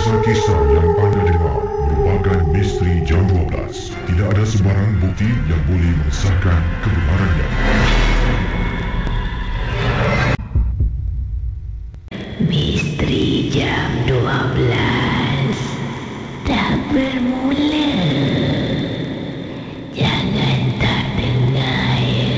Kisah-kisah yang anda dengar merupakan misteri jam 12. Tidak ada sebarang bukti yang boleh mengesahkan kebenarannya. Misteri jam 12 dah bermula. Jangan tak dengar ya.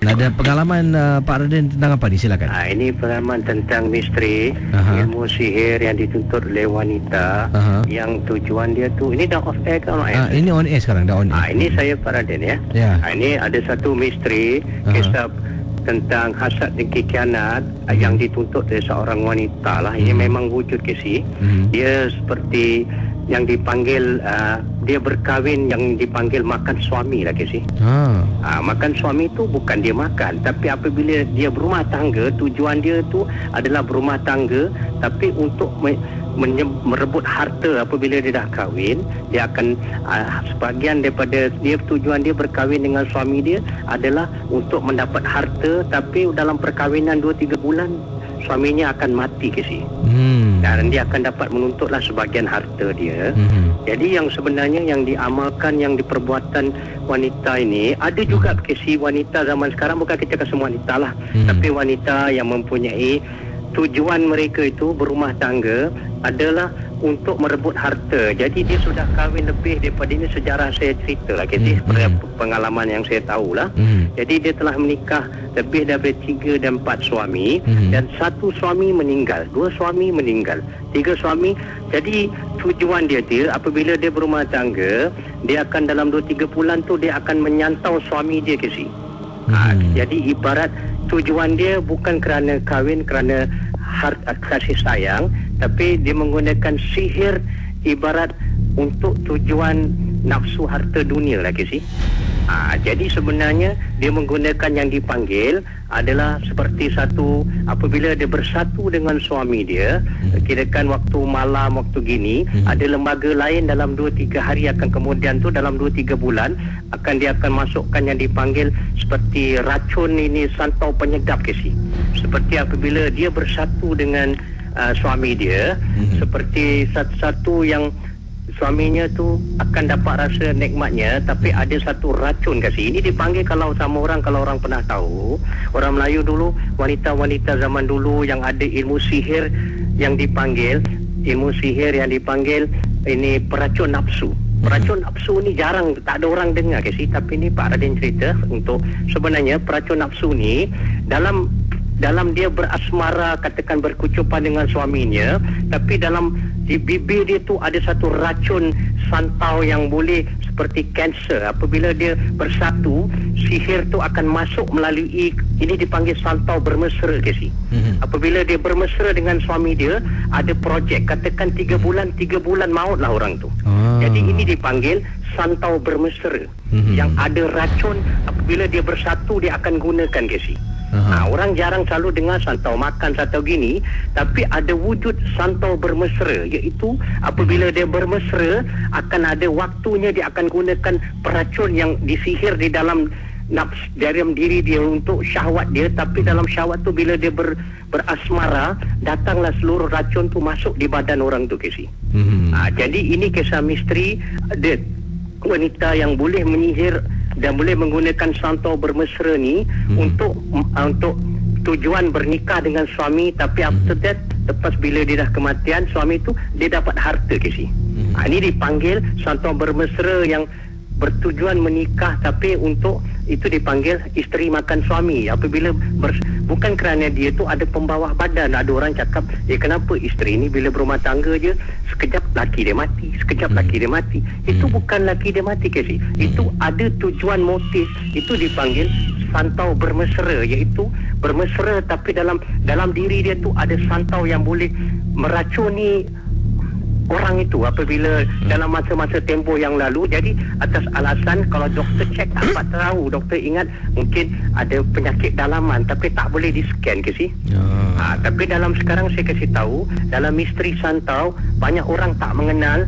Ada pengalaman Pak Raden tentang apa ni? Silakan. Ini pengalaman tentang misteri ilmu sihir yang dituntut oleh wanita yang tujuan dia tu, ini dah off air ke on air? Ini on air sekarang, dah on air. Ini saya Pak Raden ya. Ini ada satu misteri kisah tentang hasad dengki khianat yang dituntut oleh seorang wanita lah. Ini memang wujud kesi. Dia seperti yang dipanggil dia berkahwin yang dipanggil makan suami lah kesi. Makan suami tu bukan dia makan, tapi apabila dia berumah tangga, tujuan dia tu adalah berumah tangga, tapi untuk merebut harta. Apabila dia dah kahwin, dia akan sebahagian daripada dia, tujuan dia berkahwin dengan suami dia adalah untuk mendapat harta, tapi dalam perkahwinan 2-3 bulan suaminya akan mati kesi. Dan dia akan dapat menuntutlah sebahagian harta dia. Jadi yang sebenarnya yang diamalkan, yang diperbuatan wanita ini, ada juga kesi wanita zaman sekarang, bukan kita kata semua wanita lah, tapi wanita yang mempunyai tujuan mereka itu berumah tangga adalah untuk merebut harta. Jadi dia sudah kahwin lebih daripada, ini sejarah saya cerita lah kesi, pengalaman yang saya tahulah. Jadi dia telah menikah lebih daripada 3 dan 4 suami, dan 1 suami meninggal, 2 suami meninggal, 3 suami. Jadi tujuan dia apabila dia berumah tangga, dia akan dalam 2-3 bulan tu dia akan menyantau suami dia kesi. Jadi ibarat tujuan dia bukan kerana kahwin, kerana kasih sayang, tapi dia menggunakan sihir ibarat untuk tujuan nafsu harta dunia lah kesi. Jadi sebenarnya dia menggunakan yang dipanggil adalah seperti satu, apabila dia bersatu dengan suami dia, kirakan waktu malam, waktu gini, ada lembaga lain dalam 2-3 hari akan kemudian tu, dalam 2-3 bulan dia akan masukkan yang dipanggil seperti racun ini, santau penyedap kesi. Seperti apabila dia bersatu dengan suami dia, seperti satu yang suaminya tu akan dapat rasa nikmatnya, tapi ada satu racun kasi. Ini dipanggil, kalau sama orang, kalau orang pernah tahu, orang Melayu dulu, wanita-wanita zaman dulu yang ada ilmu sihir yang dipanggil ini peracun nafsu. Peracun nafsu ni jarang, tak ada orang dengar kasi, tapi ni Pak Raden cerita untuk sebenarnya peracun nafsu ni dalam dia berasmara, katakan berkucupan dengan suaminya, tapi di bibir dia tu ada satu racun santau yang boleh seperti kanser. Apabila dia bersatu, sihir tu akan masuk melalui, ini dipanggil santau bermesra kesi. Apabila dia bermesra dengan suami dia, ada projek, katakan 3 bulan maut lah orang tu. Jadi ini dipanggil santau bermesra, yang ada racun. Apabila dia bersatu, dia akan gunakan kesi. Orang jarang selalu dengar santau makan, santau gini, tapi ada wujud santau bermesra, iaitu apabila dia bermesra, akan ada waktunya dia akan gunakan peracun yang disihir di dalam dalam diri dia untuk syahwat dia, tapi dalam syahwat tu bila dia berasmara, datanglah seluruh racun tu masuk di badan orang tu kesi. Jadi ini kisah misteri ada wanita yang boleh menyihir dan boleh menggunakan santau bermesra ni untuk tujuan bernikah dengan suami, tapi after that, lepas bila dia dah kematian suami tu, dia dapat harta kesi. Ini dipanggil santau bermesra yang bertujuan menikah, tapi untuk itu dipanggil isteri makan suami. Apabila bukan kerana dia tu ada pembawah badan. Ada orang cakap, kenapa isteri ni bila berumah tangga je, sekejap laki dia mati, sekejap laki dia mati. Itu bukan laki dia mati kasi. Itu ada tujuan motif. Itu dipanggil santau bermesra, iaitu bermesra tapi dalam diri dia tu ada santau yang boleh meracuni orang itu apabila dalam masa-masa tempoh yang lalu, jadi atas alasan kalau doktor cek apa tahu, doktor ingat mungkin ada penyakit dalaman tapi tak boleh di-scan ke si. Tapi dalam sekarang saya kasih tahu, dalam misteri santau banyak orang tak mengenal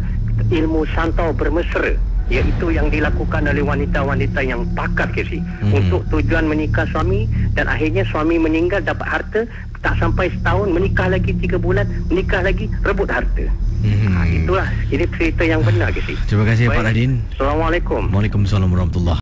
ilmu santau bermesra, iaitu yang dilakukan oleh wanita-wanita yang pakar ke si, untuk tujuan menikah suami, dan akhirnya suami meninggal dapat harta, tak sampai setahun menikah lagi 3 bulan, menikah lagi rebut harta. Itulah ini cerita yang benar ke si. Terima kasih Pak Radin. Assalamualaikum. Waalaikumsalam warahmatullahi